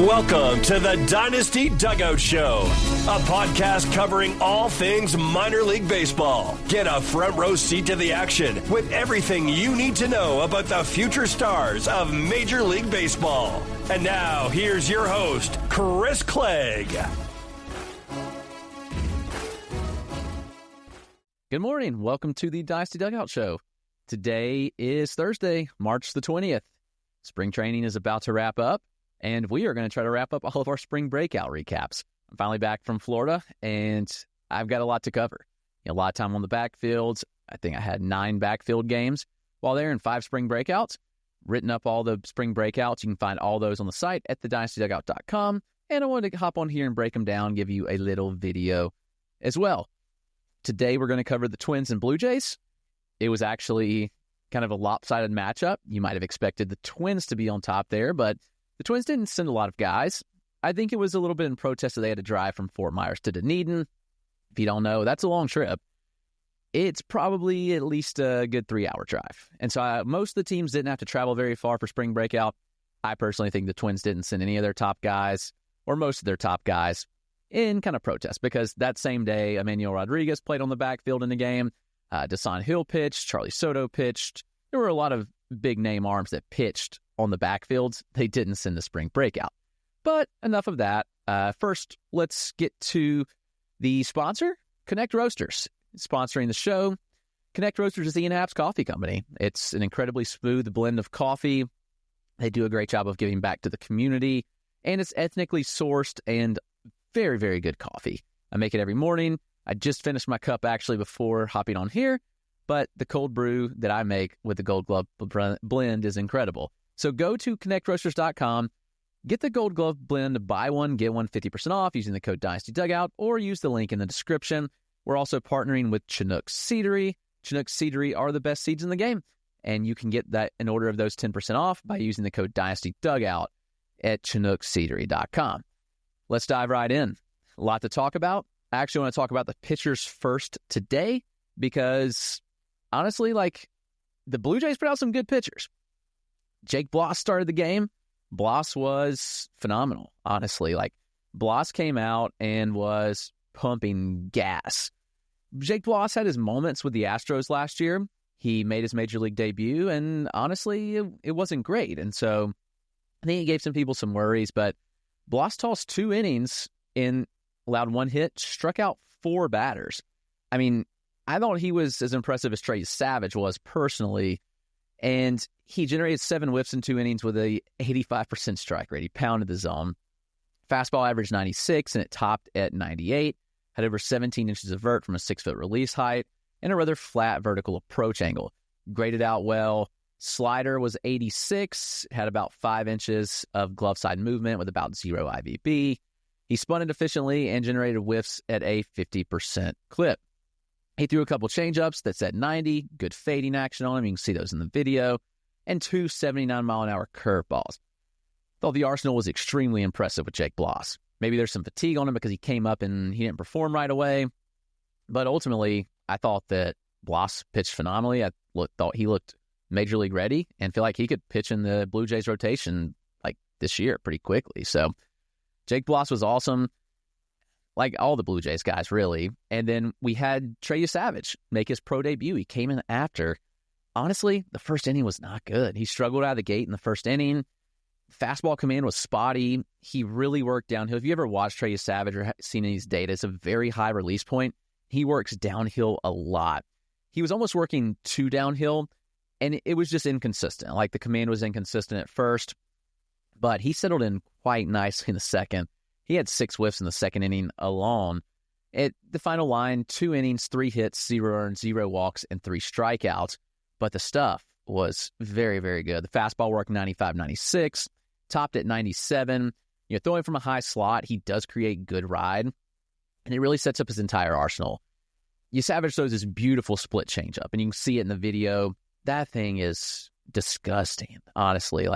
Welcome to the Dynasty Dugout Show, a podcast covering all things minor league baseball. Get a front row seat to the action with everything you need to know about the future stars of Major League Baseball. And now, here's your host, Chris Clegg. Good morning. Welcome to the Dynasty Dugout Show. Today is Thursday, March the 20th. Spring training is about to wrap up, and we are going to try to wrap up all of our spring breakout recaps. I'm finally back from Florida, and I've got a lot to cover. A lot of time on the backfields. I think I had 9 backfield games while there and 5 spring breakouts. Written up all the spring breakouts. You can find all those on the site at thedynastydugout.com. And I wanted to hop on here and break them down, give you a little video as well. Today, we're going to cover the Twins and Blue Jays. It was actually kind of a lopsided matchup. You might have expected the Twins to be on top there, but the Twins didn't send a lot of guys. I think it was a little bit in protest that they had to drive from Fort Myers to Dunedin. If you don't know, that's a long trip. It's probably at least a good 3-hour drive. And so most of the teams didn't have to travel very far for spring breakout. I personally think the Twins didn't send any of their top guys, or most of their top guys, in kind of protest, because that same day, Emmanuel Rodriguez played on the backfield in the game. Desan Hill pitched. Charlie Soto pitched. There were a lot of big-name arms that pitched on the backfields. They didn't send the spring breakout. But enough of that. First, let's get to the sponsor, Connect Roasters. Sponsoring the show. Connect Roasters is Ian Happ's coffee company. It's an incredibly smooth blend of coffee. They do a great job of giving back to the community, and it's ethnically sourced and very, very good coffee. I make it every morning. I just finished my cup actually before hopping on here, but the cold brew that I make with the Gold Glove blend is incredible. So go to connectroasters.com, get the Gold Glove blend, buy one, get one 50% off using the code DynastyDugout, or use the link in the description. We're also partnering with Chinook Seedery. Chinook Seedery are the best seeds in the game, and you can get that in order of those 10% off by using the code DynastyDugout at chinookseedery.com. Let's dive right in. A lot to talk about. I actually want to talk about the pitchers first today because, honestly, the Blue Jays put out some good pitchers. Jake Bloss started the game. Bloss was phenomenal, honestly. Bloss came out and was pumping gas. Jake Bloss had his moments with the Astros last year. He made his major league debut, and honestly, it wasn't great. And so I think he gave some people some worries, but Bloss tossed 2 innings and allowed 1 hit, struck out 4 batters. I mean, I thought he was as impressive as Trey Yesavage was personally, and he generated 7 whiffs in 2 innings with a 85% strike rate. He pounded the zone. Fastball averaged 96, and it topped at 98. Had over 17 inches of vert from a 6-foot release height, and a rather flat vertical approach angle. Graded out well. Slider was 86, had about 5 inches of glove side movement with about 0 IVB. He spun it efficiently and generated whiffs at a 50% clip. He threw a couple changeups that said 90, good fading action on him. You can see those in the video. And 2 79-mile-an-hour curveballs. Thought the arsenal was extremely impressive with Jake Bloss. Maybe there's some fatigue on him because he came up and he didn't perform right away. But ultimately, I thought that Bloss pitched phenomenally. I thought he looked major league ready and feel like he could pitch in the Blue Jays rotation this year pretty quickly. So Jake Bloss was awesome, like all the Blue Jays guys, really. And then we had Trey Yesavage make his pro debut. He came in after. Honestly, the first inning was not good. He struggled out of the gate in the first inning. Fastball command was spotty. He really worked downhill. If you ever watched Trey Yesavage or seen any of these data, it's a very high release point. He works downhill a lot. He was almost working too downhill, and it was just inconsistent. The command was inconsistent at first, but he settled in quite nicely in the second. He had 6 whiffs in the second inning alone. At the final line, 2 innings, 3 hits, 0 earned, 0 walks, and 3 strikeouts. But the stuff was very, very good. The fastball worked 95, 96, topped at 97. Throwing from a high slot, he does create good ride, and it really sets up his entire arsenal. Yesavage throws this beautiful split changeup, and you can see it in the video. That thing is disgusting, honestly.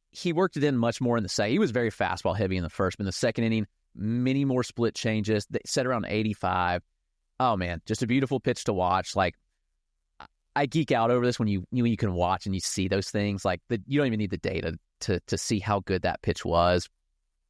He worked it in much more in the second. He was very fastball heavy in the first, but in the second inning, many more split changes. They set around 85. Oh, man, just a beautiful pitch to watch. I geek out over this when you can watch and you see those things. You don't even need the data to see how good that pitch was.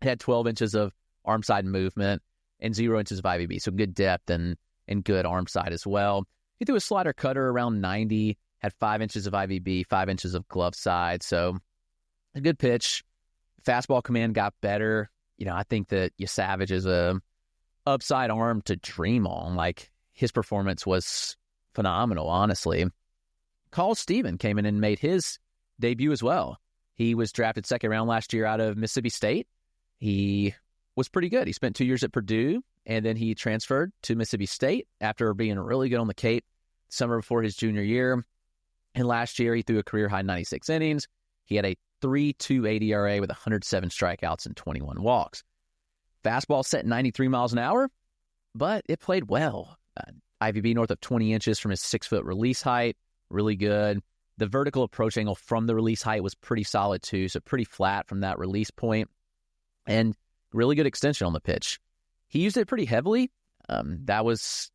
It had 12 inches of arm side movement and 0 inches of IVB, so good depth and good arm side as well. He threw a slider cutter around 90, had 5 inches of IVB, 5 inches of glove side, so a good pitch. Fastball command got better. I think that Yesavage is a upside arm to dream on. Like, his performance was phenomenal, honestly. Khal Stephen came in and made his debut as well. He was drafted second round last year out of Mississippi State. He was pretty good. He spent 2 years at Purdue, and then he transferred to Mississippi State after being really good on the Cape summer before his junior year. And last year, he threw a career-high 96 innings. He had a 3.28 ERA with 107 strikeouts and 21 walks. Fastball set 93 miles an hour, but it played well. IVB north of 20 inches from his 6-foot release height, really good. The vertical approach angle from the release height was pretty solid too, so pretty flat from that release point, and really good extension on the pitch. He used it pretty heavily. That was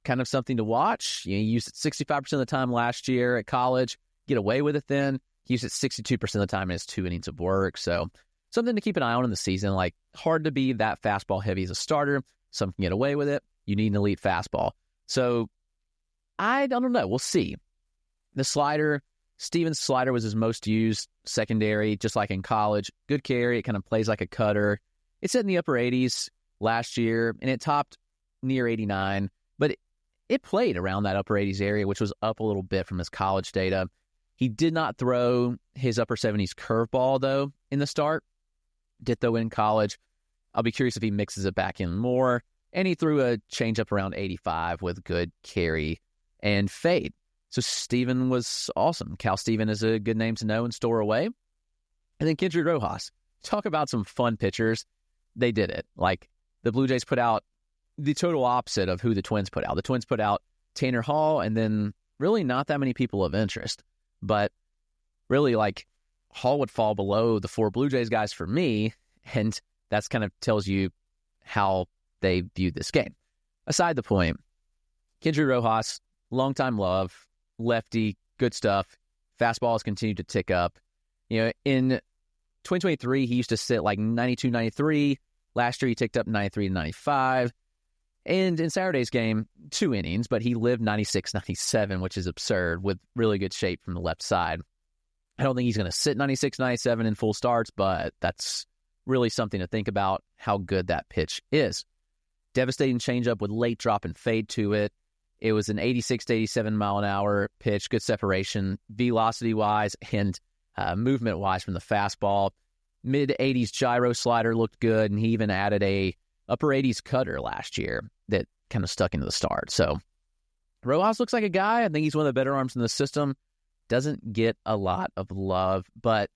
kind of something to watch. He used it 65% of the time last year at college. Get away with it then. He used it 62% of the time in his 2 innings of work. So something to keep an eye on in the season. Like, hard to be that fastball heavy as a starter. Some can get away with it. You need an elite fastball. So I don't know. We'll see. The slider, Stevens' slider was his most used secondary, just like in college. Good carry. It kind of plays like a cutter. It's in the upper 80s last year, and it topped near 89. But it played around that upper 80s area, which was up a little bit from his college data. He did not throw his upper 70s curveball, though, in the start. Did, though, in college. I'll be curious if he mixes it back in more. And he threw a changeup around 85 with good carry and fade. So Stephen was awesome. Khal Stephen is a good name to know and store away. And then Kendry Rojas. Talk about some fun pitchers. They did it. Like, the Blue Jays put out the total opposite of who the Twins put out. The Twins put out Tanner Hall, and then really not that many people of interest. But really, like, Hall would fall below the 4 Blue Jays guys for me, and that's kind of tells you how they viewed this game. Aside the point, Kendry Rojas, longtime love, lefty, good stuff. Fastball has continued to tick up. In 2023, he used to sit like 92, 93. Last year, he ticked up 93 to 95. And in Saturday's game, 2 innings, but he lived 96, 97, which is absurd, with really good shape from the left side. I don't think he's going to sit 96, 97 in full starts, but that's really something to think about, how good that pitch is. Devastating changeup with late drop and fade to it. It was an 86 to 87 mile an hour pitch, good separation, velocity-wise and movement-wise from the fastball. Mid-80s gyro slider looked good, and he even added a upper 80s cutter last year that kind of stuck into the start. So Rojas looks like a guy. I think he's one of the better arms in the system. Doesn't get a lot of love, but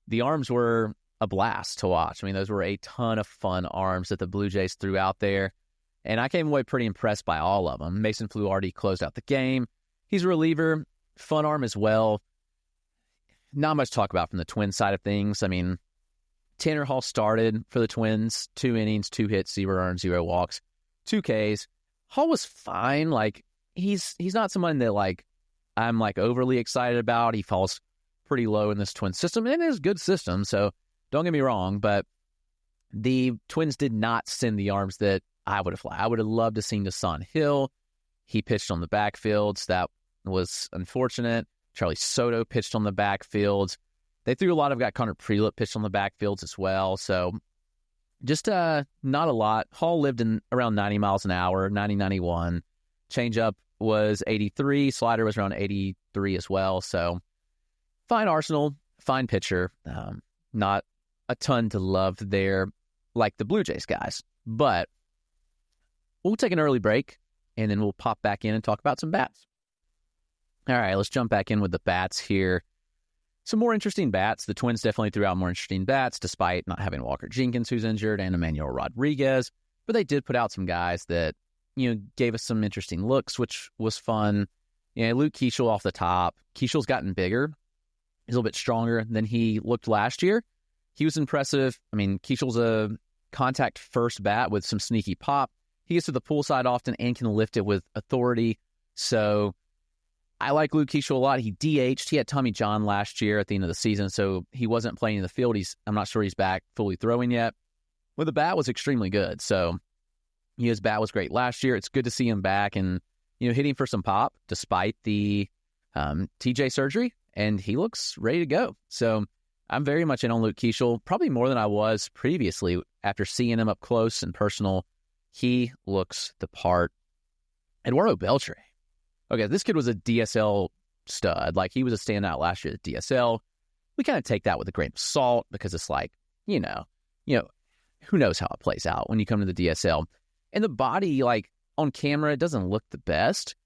the arms were a blast to watch. I mean, those were a ton of fun arms that the Blue Jays threw out there, and I came away pretty impressed by all of them. Mason Fluharty closed out the game. He's a reliever, fun arm as well. Not much to talk about from the Twins side of things. I mean, Tanner Hall started for the Twins, 2 innings, 2 hits, 0 earned, 0 walks, 2 Ks. Hall was fine. Like, he's not someone that, like, I'm, like, overly excited about. He falls pretty low in this Twins system, and it is a good system, so don't get me wrong, but the Twins did not send the arms that I would have liked. I would have loved to seen Dasan Hill. He pitched on the backfields. That was unfortunate. Charlie Soto pitched on the backfields. They threw a lot of guys. Connor Prelip pitched on the backfields as well. So just not a lot. Hall lived in around 90 miles an hour, 90, 91. Changeup was 83. Slider was around 83 as well. So fine arsenal, fine pitcher. Not a ton to love there like the Blue Jays guys. But we'll take an early break, and then we'll pop back in and talk about some bats. All right, let's jump back in with the bats here. Some more interesting bats. The Twins definitely threw out more interesting bats, despite not having Walker Jenkins, who's injured, and Emmanuel Rodriguez. But they did put out some guys that, gave us some interesting looks, which was fun. Luke Keaschall off the top. Keaschall's gotten bigger. He's a little bit stronger than he looked last year. He was impressive. I mean, Keaschall's a contact-first bat with some sneaky pop. He gets to the pull side often and can lift it with authority. So I like Luke Keaschall a lot. He DH'd. He had Tommy John last year at the end of the season, so he wasn't playing in the field. I'm not sure he's back fully throwing yet. with the bat was extremely good. So his bat was great last year. It's good to see him back and, hitting for some pop despite the TJ surgery, and he looks ready to go. So I'm very much in on Luke Keaschall, probably more than I was previously after seeing him up close and personal. He looks the part. Eduardo Beltre. Okay, this kid was a DSL stud. Like, he was a standout last year at DSL. We kind of take that with a grain of salt because it's like, who knows how it plays out when you come to the DSL. And the body, like, on camera, it doesn't look the best.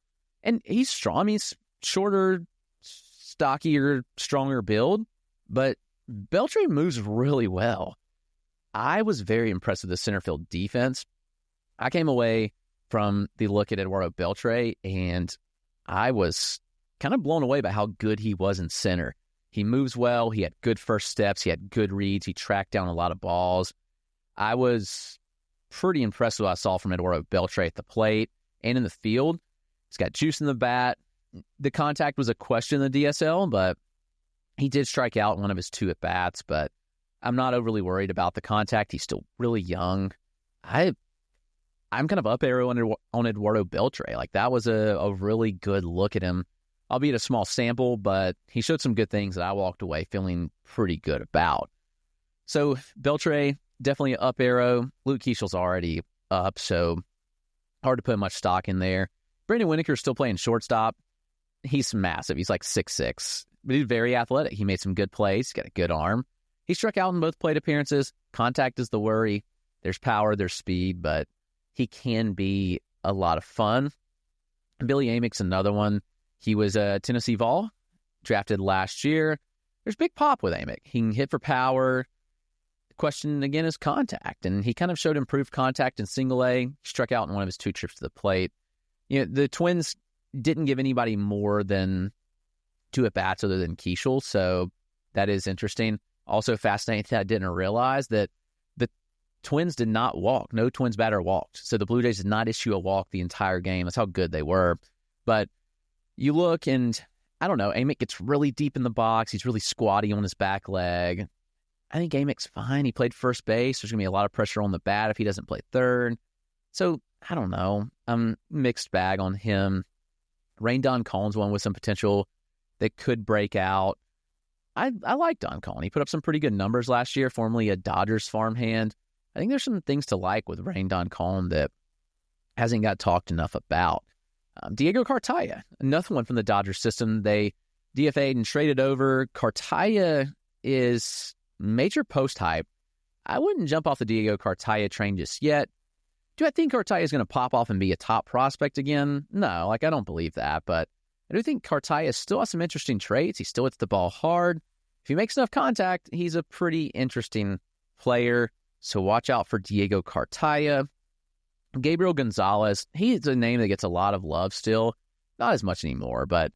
And he's strong. I mean, he's shorter, stockier, stronger build. But Beltre moves really well. I was very impressed with the center field defense. I came away from the look at Eduardo Beltre, and I was kind of blown away by how good he was in center. He moves well. He had good first steps. He had good reads. He tracked down a lot of balls. I was pretty impressed with what I saw from Eduardo Beltre at the plate and in the field. He's got juice in the bat. The contact was a question in the DSL, but he did strike out one of his 2 at-bats, but I'm not overly worried about the contact. He's still really young. I'm kind of up arrow on Eduardo Beltre. Like, that was a really good look at him, albeit a small sample, but he showed some good things that I walked away feeling pretty good about. So Beltre, definitely an up arrow. Luke Keaschall's already up, so hard to put much stock in there. Brandon Winneker's still playing shortstop. He's massive. He's like 6'6", but he's very athletic. He made some good plays. He's got a good arm. He struck out in both plate appearances. Contact is the worry. There's power, there's speed, but he can be a lot of fun. Billy Amick's another one. He was a Tennessee Vol, drafted last year. There's big pop with Amick. He can hit for power. The question, again, is contact, and he kind of showed improved contact in single A. Struck out in one of his 2 trips to the plate. The Twins didn't give anybody more than 2 at-bats other than Keaschall, so that is interesting. Also fascinating that I didn't realize that the Twins did not walk. No Twins batter walked. So the Blue Jays did not issue a walk the entire game. That's how good they were. But you look and, I don't know, Amick gets really deep in the box. He's really squatty on his back leg. I think Amick's fine. He played first base. There's going to be a lot of pressure on the bat if he doesn't play third. So, I don't know. I'm mixed bag on him. Rain Don Collins one with some potential that could break out. I like Don Collin. He put up some pretty good numbers last year, formerly a Dodgers farmhand. I think there's some things to like with Rain Don Collin that hasn't got talked enough about. Diego Cartaya, another one from the Dodgers system. They DFA'd and traded over. Cartaya is major post hype. I wouldn't jump off the Diego Cartaya train just yet. Do I think Cartaya is going to pop off and be a top prospect again? No, I don't believe that, but I do think Cartaya still has some interesting traits. He still hits the ball hard. If he makes enough contact, he's a pretty interesting player. So watch out for Diego Cartaya. Gabriel Gonzalez, he's a name that gets a lot of love still. Not as much anymore, but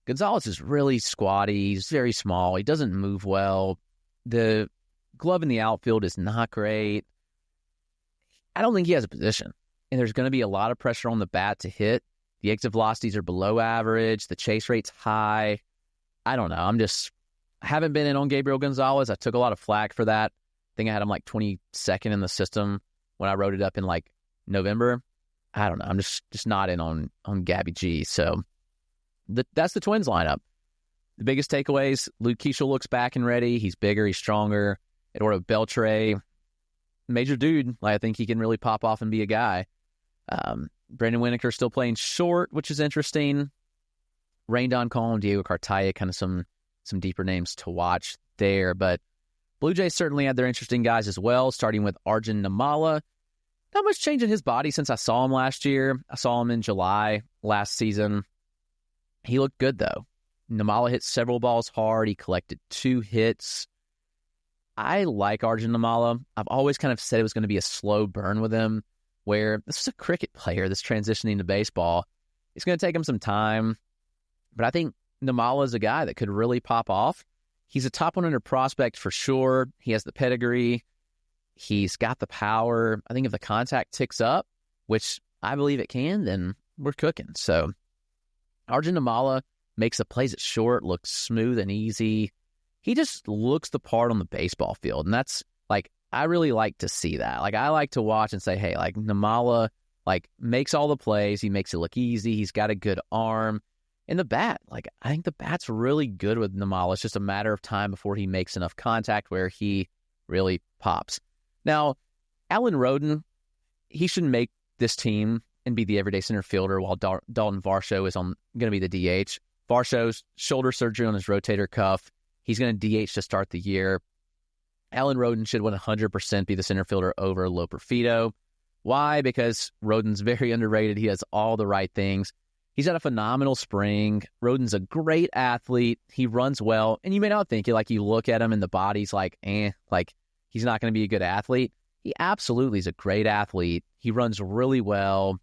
Gonzalez is really squatty. He's very small. He doesn't move well. The glove in the outfield is not great. I don't think he has a position. And there's going to be a lot of pressure on the bat to hit. The exit velocities are below average. The chase rate's high. I don't know. I haven't been in on Gabriel Gonzalez. I took a lot of flack for that. I think I had him like 22nd in the system when I wrote it up in like November. I don't know. I'm just not in on Gabby G. So that's the Twins lineup. The biggest takeaways, Luke Keaschall looks back and ready. He's bigger. He's stronger. Eduardo Beltre, major dude. I think he can really pop off and be a guy. Brandon Winneker still playing short, which is interesting. Rain Don Collin, Diego Cartaya, kind of some deeper names to watch there. But Blue Jays certainly had their interesting guys as well, starting with Arjun Nimmala. Not much change in his body since I saw him last year. I saw him in July last season. He looked good, though. Nimmala hit several balls hard. He collected 2 hits. I like Arjun Nimmala. I've always kind of said it was going to be a slow burn with him, where this is a cricket player that's transitioning to baseball. It's going to take him some time, but I think Nimmala is a guy that could really pop off. He's a top 100 prospect for sure. He has the pedigree. He's got the power. I think if the contact ticks up, which I believe it can, then we're cooking. So Arjun Nimmala makes the plays at short, looks smooth and easy. He just looks the part on the baseball field, and that's like I really like to see that. Like, I like to watch and say, hey, like, Nimmala, like, makes all the plays. He makes it look easy. He's got a good arm. And the bat, like, I think the bat's really good with Nimmala. It's just a matter of time before he makes enough contact where he really pops. Now, Alan Roden, he should make this team and be the everyday center fielder while Dalton Varsho is going to be the DH. Varsho's shoulder surgery on his rotator cuff. He's going to DH to start the year. Alan Roden should 100% be the center fielder over Loperfido. Why? Because Roden's very underrated. He does all the right things. He's had a phenomenal spring. Roden's a great athlete. He runs well. And you may not think it, like, you look at him and the body's like, like, he's not going to be a good athlete. He absolutely is a great athlete. He runs really well.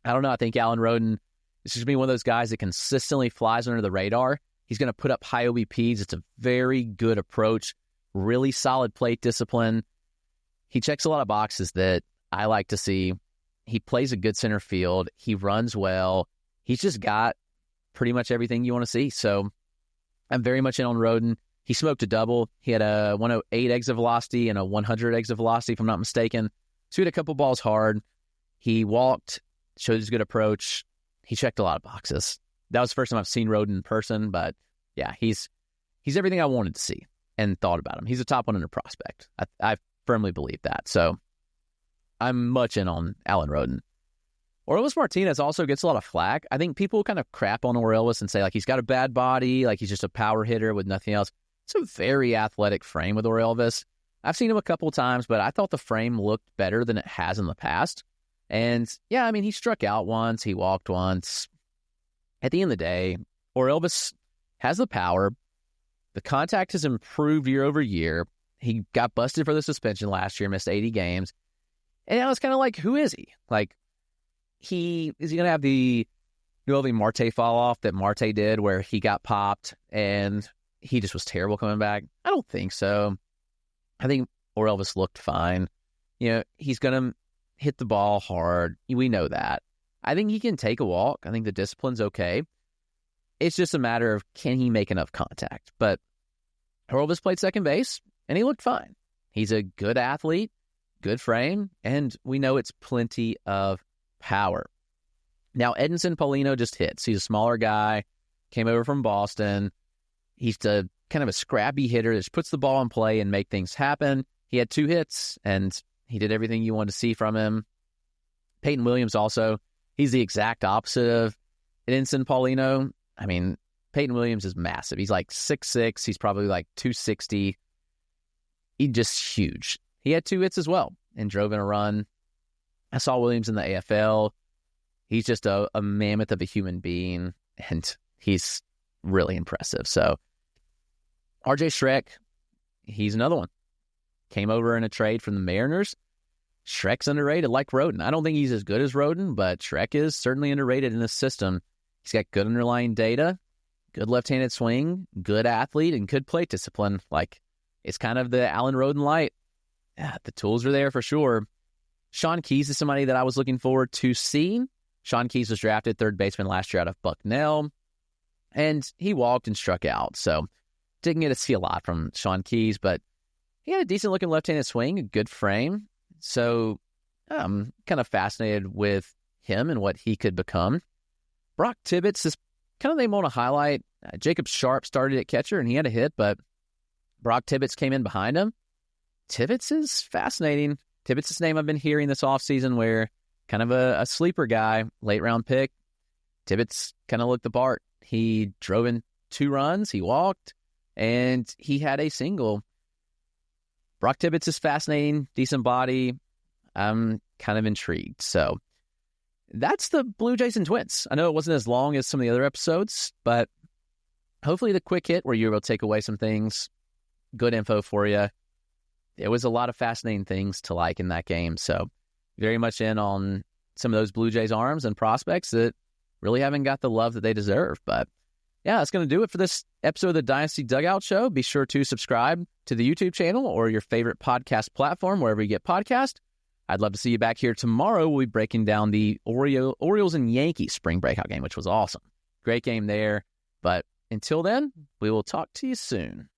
I don't know. I think Alan Roden is going to be one of those guys that consistently flies under the radar. He's going to put up high OBPs. It's a very good approach. Really solid plate discipline. He checks a lot of boxes that I like to see. He plays a good center field. He runs well. He's just got pretty much everything you want to see. So I'm very much in on Roden. He smoked a double. He had a 108 exit velocity and a 100 exit velocity, if I'm not mistaken. So he hit a couple balls hard. He walked, showed his good approach. He checked a lot of boxes. That was the first time I've seen Roden in person, but yeah, he's everything I wanted to see and thought about him. He's a top 100 prospect. I firmly believe that. So I'm much in on Alan Roden. Orelvis Martinez also gets a lot of flack. I think people kind of crap on Orelvis and say, like, he's got a bad body, like he's just a power hitter with nothing else. It's a very athletic frame with Orelvis. I've seen him a couple of times, but I thought the frame looked better than it has in the past. And yeah, I mean, he struck out once, he walked once. At the end of the day, Orelvis has the power. The contact has improved year over year. He got busted for the suspension last year, missed 80 games. And I was kind of like, who is he? Like, is he going to have the Noelvi Marte fall off that Marte did where he got popped and he just was terrible coming back? I don't think so. I think Orelvis looked fine. You know, he's going to hit the ball hard. We know that. I think he can take a walk. I think the discipline's okay. It's just a matter of, can he make enough contact? But Orelvis played second base and he looked fine. He's a good athlete, good frame, and we know it's plenty of power. Now, Edinson Paulino just hits. He's a smaller guy, came over from Boston. He's kind of a scrappy hitter that just puts the ball in play and make things happen. He had 2 hits, and he did everything you wanted to see from him. Peyton Williams also, he's the exact opposite of Edinson Paulino. I mean, Peyton Williams is massive. He's like 6'6". He's probably like 260. He's just huge. He had 2 hits as well and drove in a run. I saw Williams in the AFL. He's just a mammoth of a human being, and he's really impressive. So, RJ Schreck, he's another one. Came over in a trade from the Mariners. Schreck's underrated like Roden. I don't think he's as good as Roden, but Schreck is certainly underrated in this system. He's got good underlying data, good left-handed swing, good athlete, and good plate discipline. Like, it's kind of the Alan Roden light. Yeah, the tools are there for sure. Sean Keys is somebody that I was looking forward to seeing. Sean Keys was drafted third baseman last year out of Bucknell, and he walked and struck out. So didn't get to see a lot from Sean Keys, but he had a decent-looking left-handed swing, a good frame. So I'm kind of fascinated with him and what he could become. Brock Tibbetts is kind of the name I want to highlight. Jacob Sharp started at catcher, and he had a hit, but Brock Tibbetts came in behind him. Tibbetts is fascinating. Tibbetts is a name I've been hearing this offseason where kind of a sleeper guy, late-round pick. Tibbetts kind of looked the part. He drove in 2 runs, he walked, and he had a single. Brock Tibbetts is fascinating, decent body. I'm kind of intrigued. So that's the Blue Jays and Twins. I know it wasn't as long as some of the other episodes, but hopefully the quick hit where you were able to take away some things, good info for you. There was a lot of fascinating things to like in that game. So very much in on some of those Blue Jays arms and prospects that really haven't got the love that they deserve. But yeah, that's going to do it for this episode of the Dynasty Dugout Show. Be sure to subscribe to the YouTube channel or your favorite podcast platform, wherever you get podcasts. I'd love to see you back here tomorrow. We'll be breaking down the Orioles and Yankees spring breakout game, which was awesome. Great game there. But until then, we will talk to you soon.